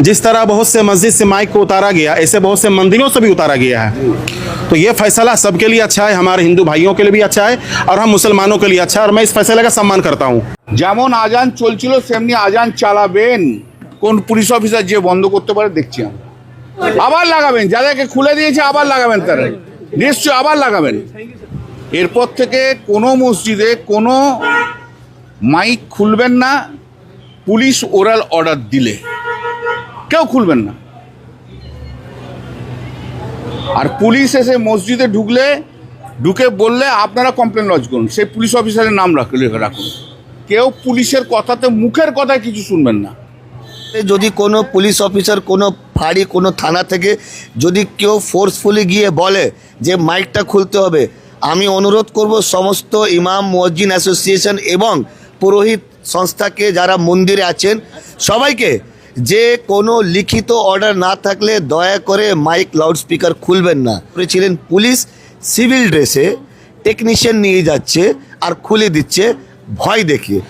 जिस तरह बहुत से मस्जिद से माइक को उतारा गया, ऐसे बहुत से मंदिरों से भी उतारा गया है। तो ये फैसला सबके लिए अच्छा है, हमारे हिंदू भाइयों के लिए भी अच्छा है और हम मुसलमानों के लिए अच्छा है, और मैं इस फैसले का सम्मान करता हूँ। যেমন আজান চলছিল সেমনি আজান চালাবেন, কোন পুলিশ অফিসার যে বন্ধ করতে পারে দেখছি আমরা। আবার লাগাবেন, যাদেরকে খুলে দিয়েছে আবার লাগাবেন, তারা নিশ্চয়ই আবার লাগাবেন। এরপর থেকে কোনো মসজিদে কোনো মাইক খুলবেন না, পুলিশ ওরাল অর্ডার দিলে কেউ খুলবেন না। আর পুলিশ এসে মসজিদে ঢুকে বললে আপনারা কমপ্লেন লজ করুন, সেই পুলিশ অফিসারের নাম রাখুন। কেউ পুলিশের কথাতে মুখের কথায় কিছু শুনবেন না। যদি কোনো পুলিশ অফিসার কোনো ফাঁড়ি কোনো থানা থেকে যদি কেউ ফোর্সফুলি গিয়ে বলে যে মাইকটা খুলতে হবে, আমি অনুরোধ করব সমস্ত ইমাম মুয়াজ্জিন অ্যাসোসিয়েশন এবং পুরোহিত সংস্থাকে যারা মন্দিরে আছেন সবাইকে, যে কোনো লিখিত অর্ডার না থাকলে দয়া করে মাইক লাউডস্পিকার খুলবেন না। ছিলেন পুলিশ সিভিল ড্রেসে টেকনিশিয়ান নিয়ে যাচ্ছে আর খুলে দিচ্ছে ভয় দেখিয়ে।